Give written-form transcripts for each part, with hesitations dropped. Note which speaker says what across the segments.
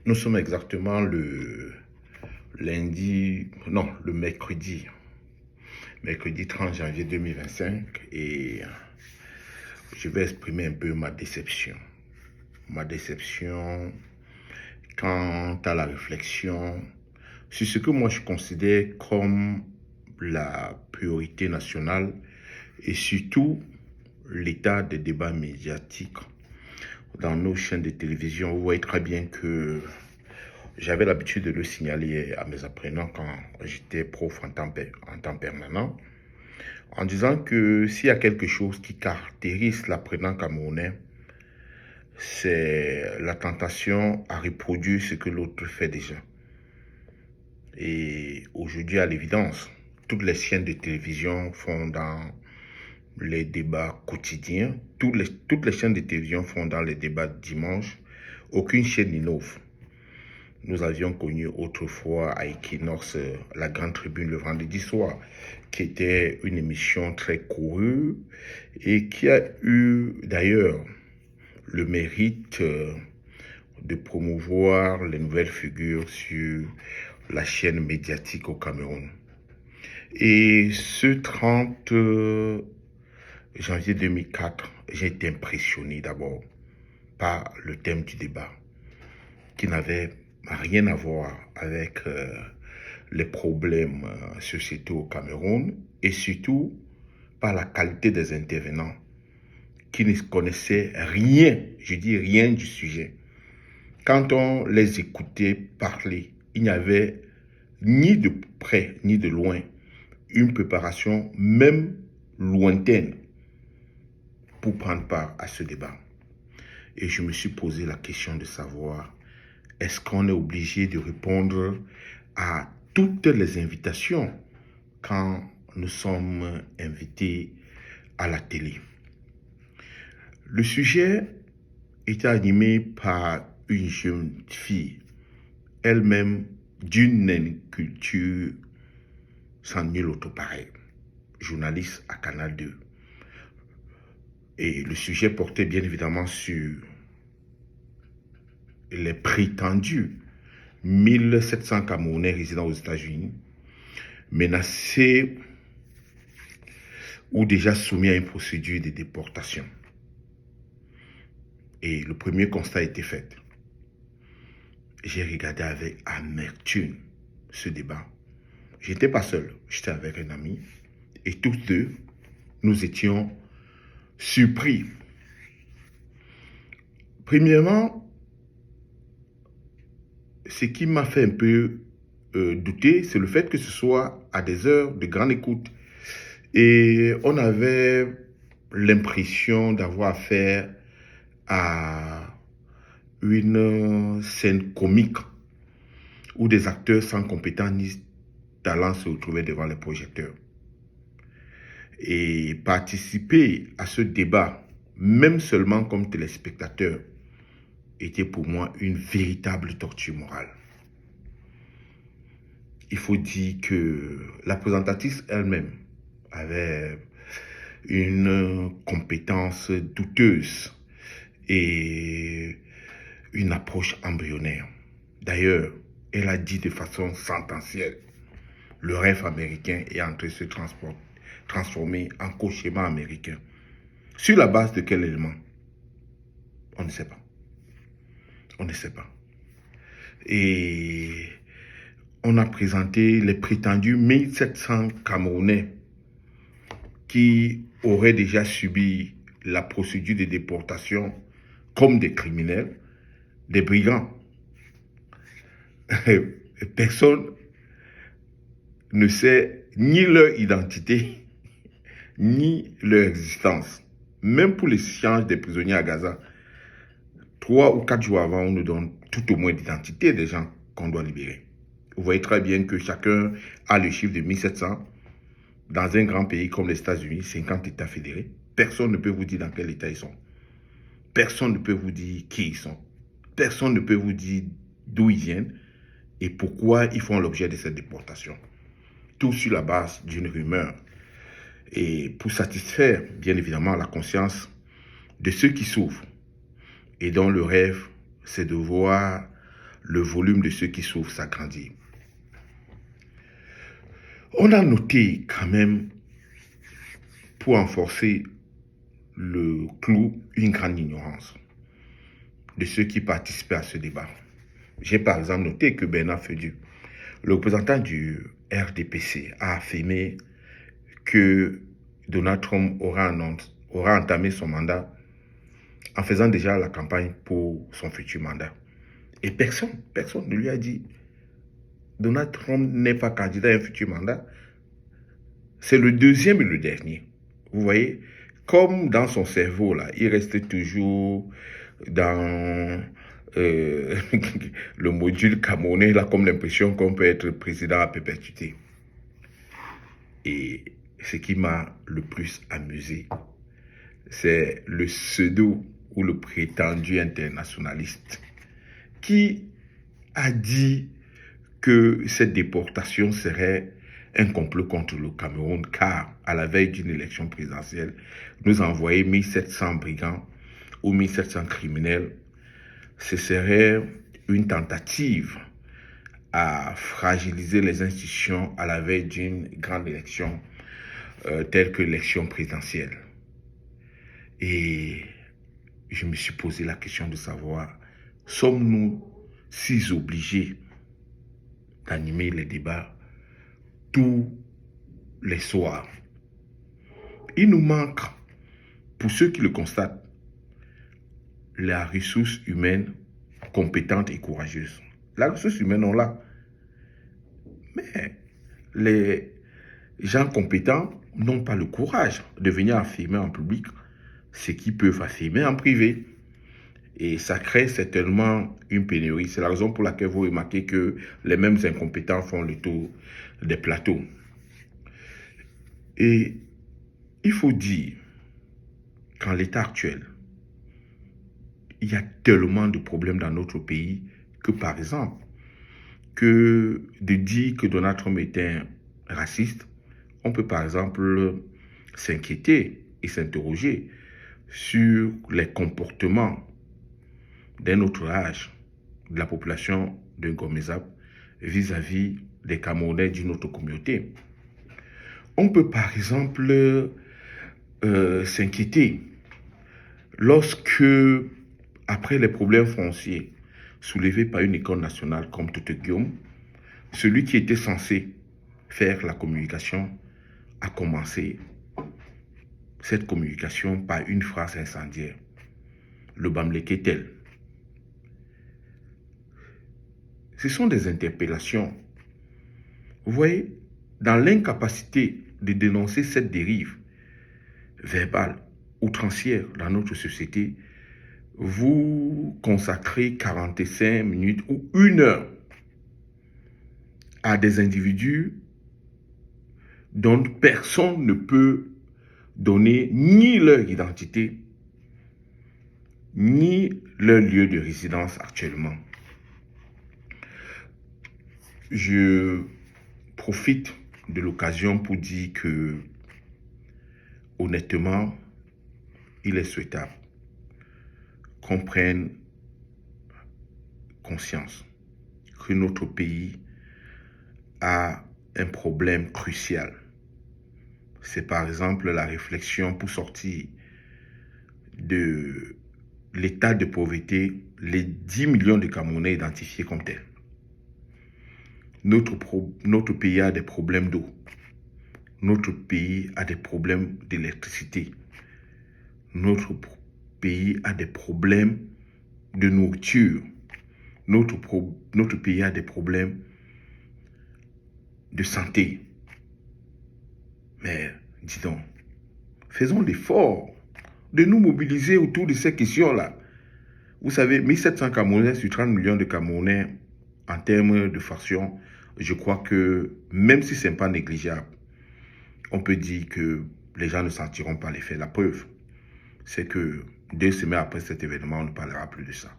Speaker 1: Nous sommes exactement le mercredi 30 janvier 2025 et je vais exprimer un peu ma déception. Ma déception quant à la réflexion sur ce que moi je considère comme la priorité nationale et surtout l'état des débats médiatiques dans nos chaînes de télévision. Vous voyez très bien que j'avais l'habitude de le signaler à mes apprenants quand j'étais prof en temps permanent, en disant que s'il y a quelque chose qui caractérise l'apprenant camerounais, c'est la tentation à reproduire ce que l'autre fait déjà. Et aujourd'hui, à l'évidence, toutes les chaînes de télévision font dans les débats quotidiens, toutes les chaînes de télévision font dans les débats dimanche, aucune chaîne n'innove. Nous avions connu autrefois à Equinox la Grande Tribune le vendredi soir, qui était une émission très courue et qui a eu d'ailleurs le mérite de promouvoir les nouvelles figures sur la chaîne médiatique au Cameroun. Et ce 30 janvier 2004, j'ai été impressionné d'abord par le thème du débat, qui n'avait rien à voir avec les problèmes sociétaux au Cameroun et surtout par la qualité des intervenants qui ne connaissaient rien, je dis rien du sujet. Quand on les écoutait parler, il n'y avait ni de près ni de loin une préparation même lointaine pour prendre part à ce débat. Et je me suis posé la question de savoir, est-ce qu'on est obligé de répondre à toutes les invitations quand nous sommes invités à la télé? Le sujet était animé par une jeune fille, elle-même d'une culture sans nul autre pareil, journaliste à Canal 2. Et le sujet portait bien évidemment sur les prétendus 1700 Camerounais résidant aux États-Unis, menacés ou déjà soumis à une procédure de déportation. Et le premier constat a été fait. J'ai regardé avec amertume ce débat. Je n'étais pas seul, j'étais avec un ami. Et tous deux, nous étions surpris. Premièrement, ce qui m'a fait un peu douter, c'est le fait que ce soit à des heures de grande écoute. Et on avait l'impression d'avoir affaire à une scène comique où des acteurs sans compétence ni talent se retrouvaient devant les projecteurs. Et participer à ce débat, même seulement comme téléspectateur, était pour moi une véritable torture morale. Il faut dire que la présentatrice elle-même avait une compétence douteuse et une approche embryonnaire. D'ailleurs, elle a dit de façon sentencielle, le rêve américain est en train de se transformer en cauchemar américain. Sur la base de quel élément? On ne sait pas. On ne sait pas. Et on a présenté les prétendus 1700 Camerounais qui auraient déjà subi la procédure de déportation comme des criminels, des brigands. Personne ne sait ni leur identité, ni leur existence. Même pour l'échange des prisonniers à Gaza, 3 ou 4 jours avant, on nous donne tout au moins l'identité des gens qu'on doit libérer. Vous voyez très bien que chacun a le chiffre de 1700. Dans un grand pays comme les États-Unis, 50 États fédérés, personne ne peut vous dire dans quel État ils sont. Personne ne peut vous dire qui ils sont. Personne ne peut vous dire d'où ils viennent et pourquoi ils font l'objet de cette déportation. Tout sur la base d'une rumeur. Et pour satisfaire, bien évidemment, la conscience de ceux qui souffrent et dont le rêve, c'est de voir le volume de ceux qui souffrent s'agrandit. On a noté quand même, pour renforcer le clou, une grande ignorance de ceux qui participaient à ce débat. J'ai par exemple noté que Bernard Feudu, le représentant du RDPC, a affirmé que Donald Trump aura entamé son mandat en faisant déjà la campagne pour son futur mandat. Et personne ne lui a dit Donald Trump n'est pas candidat à un futur mandat. C'est le deuxième et le dernier. Vous voyez, comme dans son cerveau, là, il reste toujours dans le module camerounais, là, comme l'impression qu'on peut être président à perpétuité. Et ce qui m'a le plus amusé, c'est le pseudo ou le prétendu internationaliste qui a dit que cette déportation serait un complot contre le Cameroun, car à la veille d'une élection présidentielle, nous envoyer 1700 brigands ou 1700 criminels, ce serait une tentative à fragiliser les institutions à la veille d'une grande élection telle que l'élection présidentielle. Et je me suis posé la question de savoir, sommes-nous si obligés d'animer les débats tous les soirs? Il nous manque, pour ceux qui le constatent, la ressource humaine compétente et courageuse. La ressource humaine, on l'a. Mais les gens compétents n'ont pas le courage de venir affirmer en public ce qu'ils peuvent affirmer en privé. Et ça crée certainement une pénurie. C'est la raison pour laquelle vous remarquez que les mêmes incompétents font le tour des plateaux. Et il faut dire qu'en l'état actuel, il y a tellement de problèmes dans notre pays que, par exemple, que de dire que Donald Trump est un raciste, on peut par exemple s'inquiéter et s'interroger sur les comportements d'un autre âge de la population de Ngomezab vis-à-vis des Camerounais d'une autre communauté. On peut par exemple s'inquiéter lorsque, après les problèmes fonciers soulevés par une école nationale comme Toute-Guillaume, celui qui était censé faire la communication a commencé cette communication par une phrase incendiaire. Le Bamleke est tel. Ce sont des interpellations. Vous voyez, dans l'incapacité de dénoncer cette dérive verbale, outrancière dans notre société, vous consacrez 45 minutes ou 1 heure à des individus dont personne ne peut donner ni leur identité, ni leur lieu de résidence actuellement. Je profite de l'occasion pour dire que, honnêtement, il est souhaitable qu'on prenne conscience que notre pays a un problème crucial. C'est par exemple la réflexion pour sortir de l'état de pauvreté, les 10 millions de Camerounais identifiés comme tels. Notre pays a des problèmes d'eau. Notre pays a des problèmes d'électricité. Notre pays a des problèmes de nourriture. Notre pays a des problèmes de santé. Mais, dis donc, faisons l'effort de nous mobiliser autour de ces questions-là. Vous savez, 1700 Camerounais sur 30 millions de Camerounais, en termes de faction, je crois que, même si ce n'est pas négligeable, on peut dire que les gens ne sentiront pas l'effet. La preuve, c'est que 2 semaines après cet événement, on ne parlera plus de ça.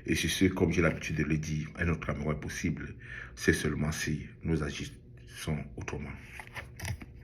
Speaker 1: Et c'est ce, comme j'ai l'habitude de le dire, un autre Cameroun est possible, c'est seulement si nous agissons autrement.